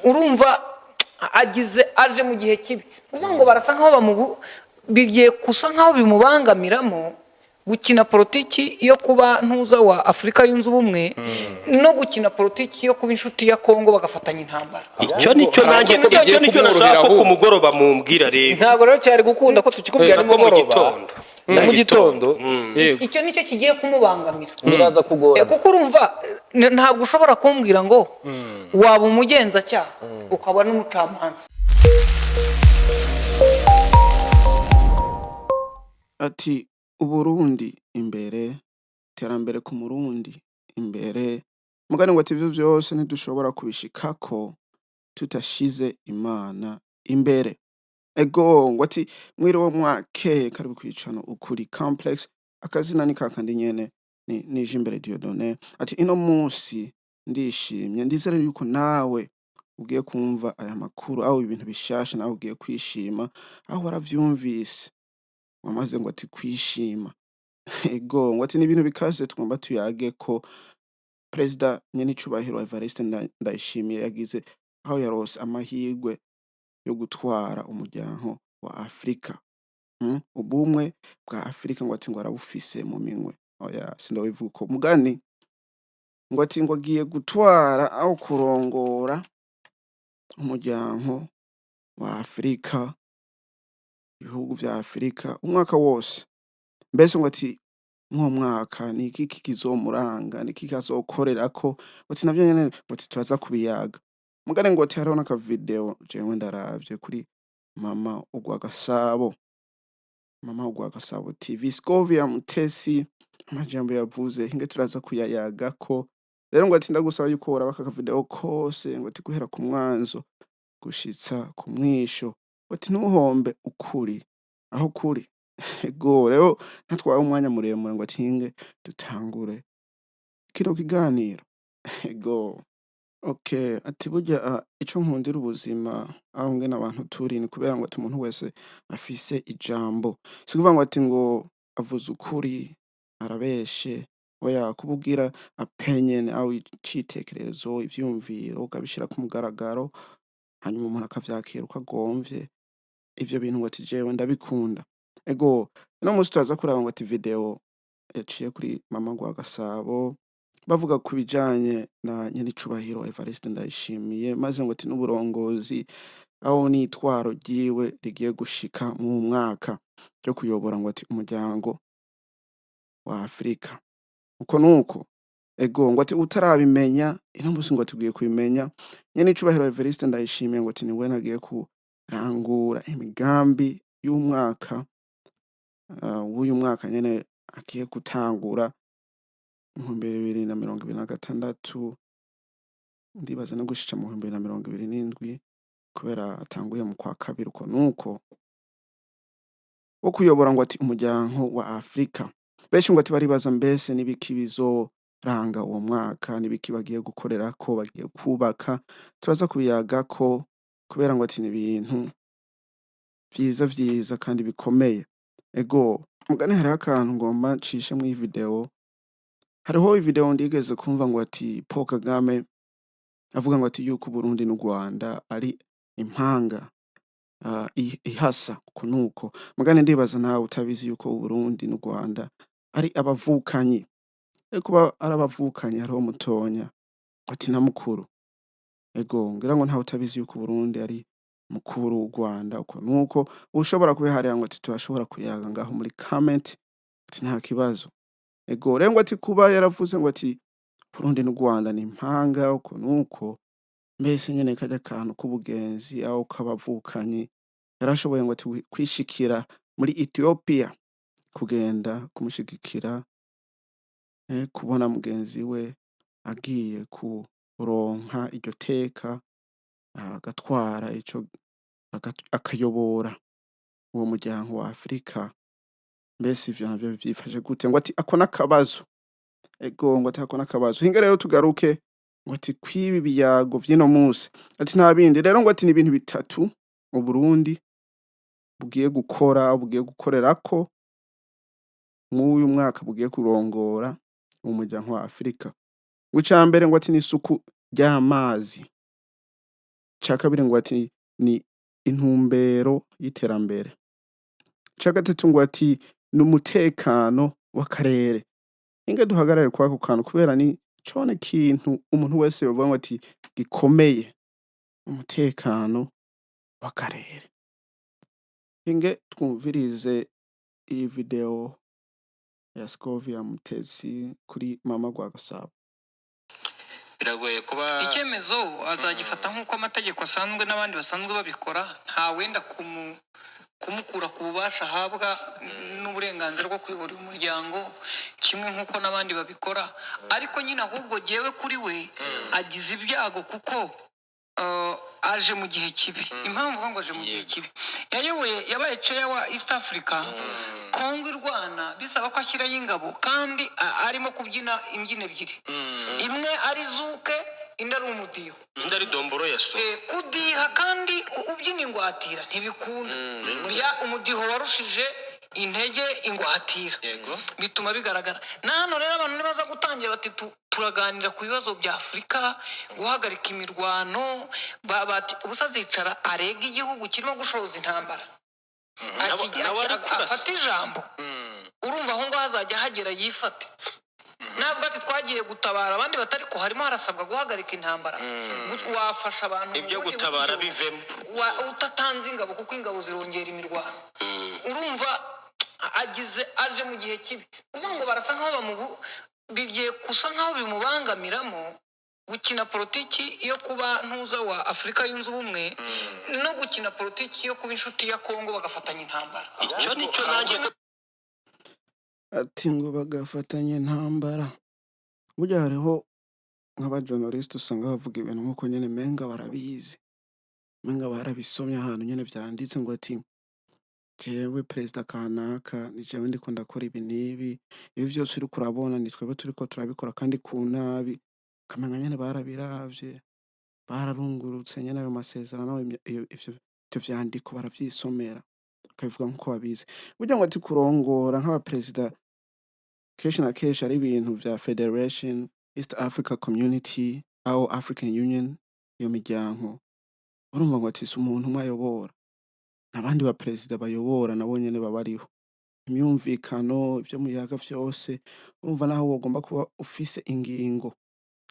urumva aje mu gihe kibi kuvuga ngo barasa nkaho bigiye kusa nkaho bimubangamiramo gukina politiki yo kuba ntuza wa Afrika yunze ubumwe no gukina politiki yo kuba inshuti ya Kongo bagafatanya intambara. Icyo nicyo nashaka ko kumugoroba mumbwira rero. Ntabwo rero cyari gukunda ko tukikubwira ni mugoroba. Mu gitondo. Icyo nicyo kigiye kumubangamira. Biraza kugora. Kuko urumva ntabwo ushobora kumbwira ngo waba umugenzacyaha ukaba n'umucamanza. Ati Uburundi imbere, terambere ku Murundi imbere, mugani ngo ati ivyo vyose ntidushobora kubishikako tutashize Imana imbere. Ego ngo ati mwiriwe mwake karibu kwicano ukuri complex, akazina ni kakandi nyene ni Jimbere Dieudonné. Ati ino musi ndishimye, ndizere yuko nawe ugiye kumva aya makuru aho ibintu bishasha nawe ugiye kwishima aho waravyumvise. Wamaze ngo ati kwishima. Ego ngo ati n'ibintu bikaze tugomba tuyage ko President Nyenicubahiro Evariste Ndayishimiye yagize aho yarose amahirwe yo gutwara umuryango wa Afrika. Ubumwe bwa Afrika ngo ati ngo arabufise mu minwe. Oya sindabivuga ko mugani ngo ati ngo agiye gutwara aho kurongora umuryango wa Afrika, ibihugu vya Afrika umwaka wose. Mbese ngo ati mwo mwaka ni iki kizomuranga, ni iki kazokorerako, ati navyo nyene ngo ati turaza kubiyaga. Mugane ngo ati hariho n'aka video jewe ndaravye kuri Mama Ugwagasabo. Mama Ugwagasabo TV Scovia Mutesi amajambo yavuze hinge turaza kuyayagako. Rero ngo ati ndagusaba yuko woraba aka video kose ngo ati guhera ku mwanzo gushitsa ku mwisho. Ati ntuhombe ukuri aho kuri. Ego rero natwaye umwanya muremure ngo atinge dutangure kino kiganiro. Ego okay ati burya ico nkundira ubuzima aho ngena abantu turi ni kubera ngo ati umuntu wese afise ijambo. Sikuvuga ngo ati ngo avuze ukuri arabeshe, oya kububwira apenye aho icitekerezo ivyumviro ukabishira ku mugaragaro hanyuma umuntu akavyakira ukagomvye. Ivyo bintu ngo ati jewe ndabikunda. Ego no musi turaza kuraba ngo ati video yaciye kuri Mama Ugwagasabo bavuga ku bijanye na Nyenicubahiro Evariste Ndayishimiye, maze ngo ati n'uburongozi aho nitwaro ryiwe rigiye gushika mu mwaka cyo kuyobora ngo ati umuryango wa Afrika. Uko nuko ego ngo ati utarabimenya ino musi ngo tugiye kubimenya. Nyenicubahiro Evariste Ndayishimiye ngo ati niwe nagiye kurangura imigambi y'umwaka w'uyu mwaka nyene agiye gutangura 2026 ndibaza no gushika mu 2027 kubera atanguye mu kwa kabiri. Uko nuko wo kuyobora ngo ati umuryango wa Afrika. Benshi ngo ati baribaza mbese nibiki bizoranga uwo mwaka, nibiki bagiye gukorera ko bagiye kubaka. Turaza kubiyaga ko kubera ngo ati ni ibintu vyiza kandi bikomeye. Ego mugani hari akantu ngomba ncishe mu video. Hariho video ndigeze kumva ngo ati Paul Kagame avuga ngo ati yuko Burundi n'u Rwanda ari impanga ihasa. Kunuko mugani ndibaza nawe utabizi yuko Burundi n'u Rwanda ari abavukanyi. Kuba ari abavukanyi hariho mutonya ati na mukuru. Ego ngira ngo ntawe utabizi yuko Burundi ari mukuru w'u Rwanda. Uko nuko ushobora kubiharira ngo ati turashobora kuyaga ngaho muri comment ati nta kibazo. Ego rero ngo ati kuba yaravuze ngo ati Burundi n'u Rwanda ni impanga. Uko nuko mbese nyene kaje kantu k'ubugenzi aho kabavukanyi yarashoboye ngo ati kwishikira muri Ethiopia kugenda kumushigikira kubona mugenzi we agiye kuronka iryo teka agatwara ico akayobora uwo muryango wa Afrika. Mbese ivyo navyo vyifashe gute ngo ati ako nakabazo. Ego ngo ati ako nakabazo hinga rero tugaruke ngo ati kwibi biyago vyino musi ati nta bindi rero ngo ati ni ibintu bitatu mu Burundi bugiye gukorerako mw'uyu mwaka bugiye kurongora umuryango wa Afrika. Ucambere ngo ati ni isuku ry'amazi. ca kabiri ngo ati ni intumbero y'iterambere, ca gatatu ngo ati ni umutekano w'akarere. Inge duhagarare kwako kantu kubera ni cone kintu umuntu wese yovuga ngo ati gikomeye, umutekano w'akarere. Inge twumvirize iyi video ya Scovia Mutesi kuri Mama Rwagasabo. biragoye kuba icyemezo azagifata nk'uko amategeko asanzwe n'abandi basanzwe babikora, nta wenda kumukura ku bubasha ahabwa n'uburenganzira bwo kuyobora umuryango kimwe nk'uko n'abandi babikora, ariko nyine ahubwo jyewe kuri we agize ibyago kuko aje mu gihe kibi. Impamvu ngo aje mu gihe kibi, yabaye chair wa East Africa, Kongo irwana bisaba ko ashyiraho ingabo kandi arimo kubyina imbyino ebyiri, imwe ari zuke indi ari umudiho, indi ari domboro ya so. Kudiha kandi ubyina ingwatira ntibikunda, umudiho warushije intege ingwatira, bituma bigaragara. Nano rero abantu nibaza gutangira bati turaganira ku bibazo bya Afurika, guhagarika imirwano, bati ubusa zicara arega igihugu kirimo gushoza intambara, afata ijambo, urumva aho ngaho hazajya hagera yifate. Ntabwo ati twagiye gutabara abandi batari ko harimo harasabwa guhagarika intambara, wafasha abantu ibyo gutabara bivemo utatanze ingabo kuko ingabo zirongera imirwano. Urumva aje mu gihe kibi, uvuga ngo barasa nkaho bigiye kusa nkaho bimubangamiramo gukina politiki yo kuba ntuza wa Afurika yunze ubumwe no gukina politiki yo kuba inshuti ya Kongo bagafatanya intambara. icyo nicyo nanjye Ati ngo bagafatanya intambara. Burya hariho nk'abajournaliste usanga bavuga ibintu nk'uko nyene menga barabizi, menga barabisomye ahantu nyene vyanditse ngo ati jewe perezida kanaka ni jewe ndiko ndakora ibi n'ibi, ibi vyose uriko urabona ni twebwe turiko turabikora kandi ku nabi. Ukamenga nyene barabiravye, bararungurutse nyene ayo masezerano, ivyo vyandiko baravyisomera bakabivuga nk'uko babizi. Burya ngo ati kurongora nk'abaperezida kenshi na kenshi ari ibintu vya Federation, East Africa Community, au African Union, iyo miryango. Urumva ngo ati si umuntu umwe ayobora, n'abandi baperezida bayobora nabo nyene baba ariho. Imyumvikano, ivyo muyaga vyose, urumva naho wogomba kuba ufise ingingo.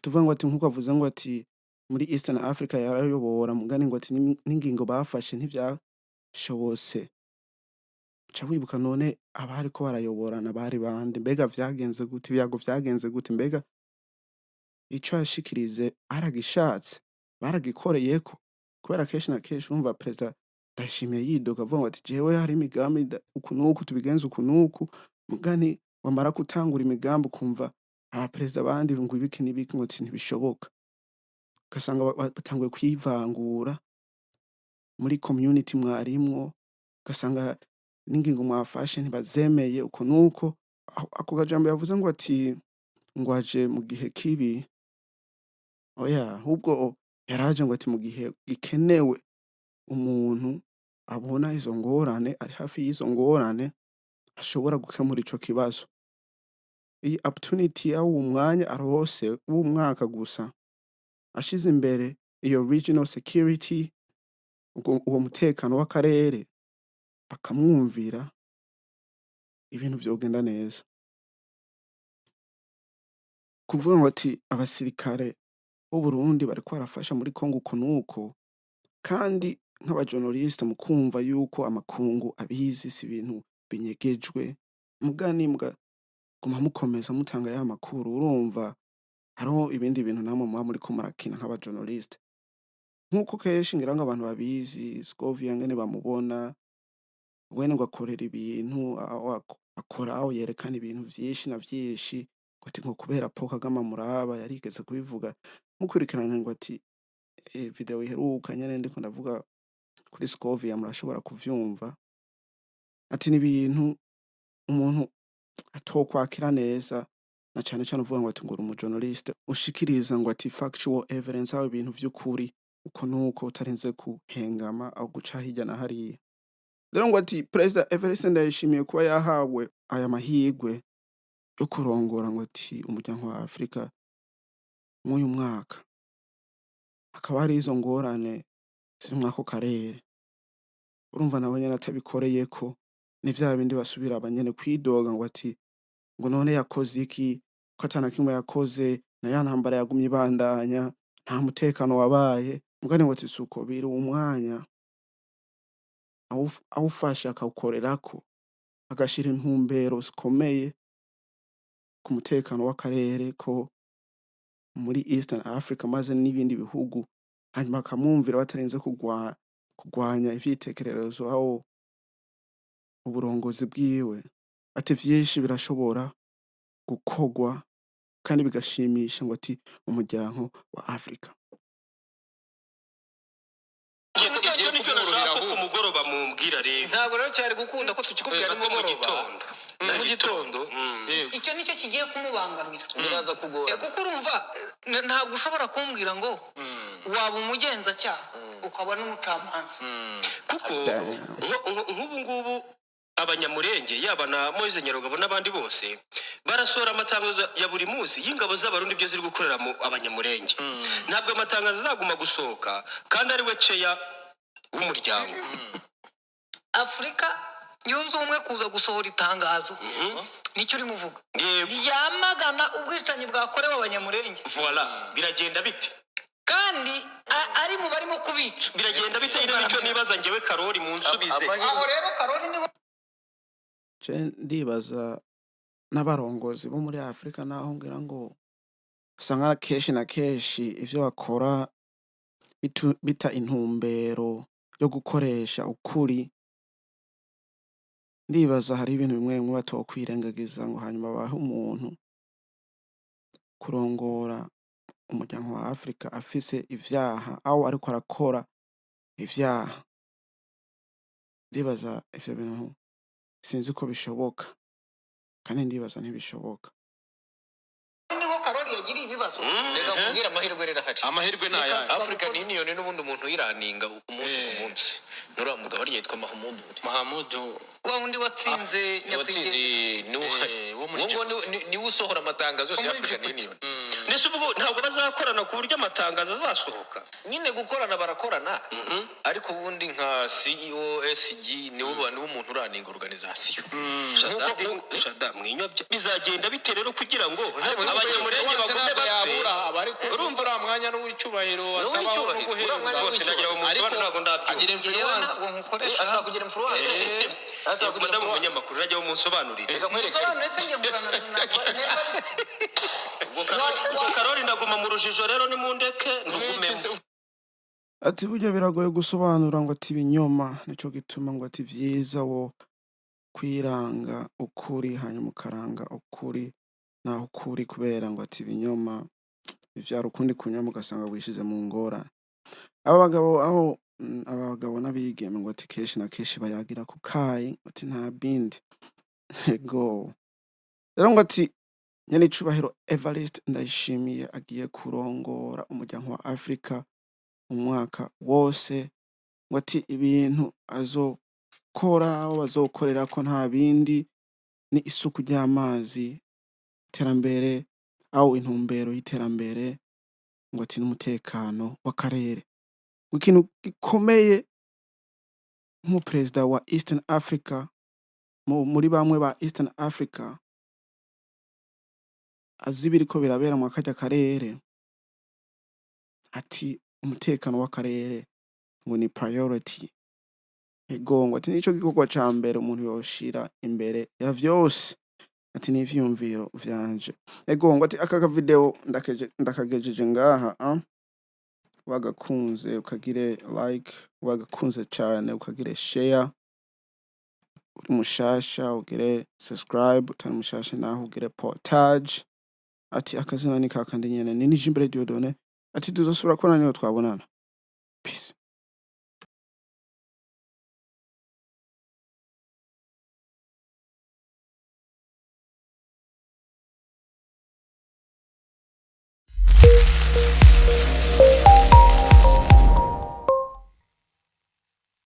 Tuvuga ngo ati nk'uko avuze ngo ati muri Eastern Africa yarayobora, mugani ngo ati n'ingingo bafashe ntivyashobose. Ca wibuka none abariko barayoborana bari bande, mbega vyagenze gute, ibyago vyagenze gute, mbega ico yashikirize aragishatse, baragikoreyeko? Kubera kenshi na kenshi urumva perezida Ndayishimiye yidoga avuga ngo ati jewe hari imigambi uku n'uku tubigenza uku n'uku, mugani wamara gutangura imigambi ukumva abaperezida bandi ngo ibiki n'ibiki ngo ntibishoboka, ugasanga batanguye kwivangura muri community mwarimwo, ugasanga n'ingingo mwafashe ntibazemeye uko n'uko. Ako kajambo yavuze ngo ati ngo aje mu gihe kibi, oya ahubwo yaraje ngo ati mu gihe gikenewe umuntu abona izo ngorane, ari hafi y'izo ngorane, ashobora gukemura ico kibazo. Iyi opportunity ya uwo mwanya arose w'umwaka gusa, ashize imbere iyo regional security, uwo mutekano w'akarere, bakamwumvira, ibintu vyogenda neza. Kuvuga ngo ati abasirikare b'u Burundi bariko barafasha muri Kongo uko n'uko, kandi nk'abajournaliste mukumva yuko amakungu abizi, si ibintu binyegejwe, mugani muguma mukomeza mutanga ya makuru. Urumva hariho ibindi bintu namwe muba muriko murakina nk'abajournaliste, nk'uko kenshi ngira ngo abantu babizi Scovia ngene bamubona, wene ngo akorera ibintu akora aho yerekana ibintu vyinshi na vyinshi, ngo ati ngo kubera Paul Kagame muraba yarigeze kubivuga. Mukurikirana ngo ati video iheruka nyene ndiko ndavuga kuri Scovia murashobora kuvyumva, ati ni ibintu umuntu atokwakira neza, na cane cane uvuga ngo ati ngo uri umujournaliste ushikiriza ngo ati factual evidence, aho ibintu vy'ukuri uko nuko utarinze kuhengama aho guca hirya na hariya. Rero ngo ati Perezida Evariste Ndayishimiye kuba yahawe aya mahigwe yo kurongora ngo ati umuryango wa Afurika mw'uyu mwaka, hakaba hari izo ngorane ziri mwako karere urumva nawe nyene atabikoreyeko ni vya bindi basubira abanyene kwidoga ngo ati ngo none yakoze iki ko atana kimwe yakoze na ya ntambara yagumye ibandanya nta mutekano wabaye mugani ngo ati suko biri umwanya awufashe akawukorerako agashira intumbero zikomeye ku mutekano w'akarere ko muri Eastern Africa maze n'ibindi bihugu hanyuma akamwumvira batarenze kugwanya ivyitekererezo aho uburongozi bwiwe ati vyinshi birashobora gukogwa kandi bigashimisha ngo ati umuryango wa Afrika. Icyo nicyo nashaka ko ku mugoroba mumbwira rero. Ntabwo rero cyari gukunda ko tukikubwira mu gitondo. Mu gitondo. icyo nicyo kigiye kumubangamira Biraza kugora. kuko urumva ntabwo ushobora kumbwira ngo waba umugenzacyaha ukaba n'umucamanza Kuko nk'ubu ngubu abanyamurenge yaba na Moise Nyarugabo n'abandi bose barasohora amatangazo ya buri munsi y'ingabo z'abarundi byo ziri gukorera mu abanyamurenge. Ntabwo amatangazo azaguma gusohoka kandi ari we ceya w'umuryango. Afurika yunze ubumwe kuza gusohora itangazo nicyo urimo uvuga Yego. ryamagana ubwicanyi bwakorewe abanyamurenge Voilà, biragenda bite? kandi ari mu barimo kubica Biragenda bite rero nicyo nibaza njyewe Karori munsubize. aho rero Karoli niho ndibaza n'abarongozi bo muri Afrika naho ngira ngo usanga kenshi na kenshi ivyo bakora bita intumbero yo gukoresha ukuri ndibaza hari ibintu bimwe bimwe batokwirengagiza ngo hanyuma bahe umuntu kurongora umuryango wa Afrika afise ivyaha aho ariko arakora ivyaha ndibaza ivyo bintu sinzi ko bishoboka kandi ndibaza ntibishoboka niho Karoli yagiriye ibibazo Reka kubwira amahirwe rero ahari. Amahirwe ni ayahe? African Union n'ubundi umuntu yiraninga umunsi ku munsi. Nuriya mugabo yitwa Mahamudu. wa wundi watsinze Watsinze niwe usohora amatangazo yose ya African Union. Nese ubwo ntabwo bazakorana ku buryo amatangazo azasohoka. Nyine gukorana barakorana ariko ubundi nka CEO SG niwe umuntu uraninga organization. Shada mwinywa bizagenda bite rero kugira ngo abanyamurenge bagume bapfe. Urumva uriya mwanya n'uw'icyubahiro atabaho no guhera Bose nagira ngo umunsi bane ntabwo ndabyumva. agira influence ashaka kugira influence Madamu umunyamakuru najya umunsobanurire. usobanure se njye ngurana Ubwo Karoli ndaguma mu rujijo rero nimundeke ndugumemo. ati burya biragoye gusobanura ngo ati ibinyoma nico gituma ngo ati vyiza wo kwiranga ukuri hanyuma ukaranga ukuri naho ukuri kubera ngo ati ibinyoma bivyara ukundi kunyama ugasanga wishize mu ngorane aba bagabo n'abigeme ngo ati kenshi na kenshi bayagira ku kayi ngo ati nta bindi ego rero ngo ati nyene icubahiro Evariste Ndayishimiye agiye kurongora umuryango wa Afrika mu mwaka wose ngo ati ibintu azokora aho bazokorera ko nta bindi ni isuku ry'amazi iterambere aho intumbero y'iterambere ngo ati n'umutekano w'akarere ikintu gikomeye nk'umuperezida wa Eastern Africa muri bamwe ba Eastern Africa azi ibiriko birabera mu karya karere ati umutekano w'akarere ngo ni priority ego ngo ati nico gikorwa ca mbere umuntu yoshira imbere ya vyose ati n'ivyumviro vyanje ego ngo ati aka video ndakagejeje ngaha wagakunze ukagire like wagakunze cyane ukagire share uri mushasha ugire subscribe utari mushasha naho ugire portage ati akazina ni kakandi nyene ni Nijimbere Dieudonné ati tuzosubira kubona niyo twabonana peace.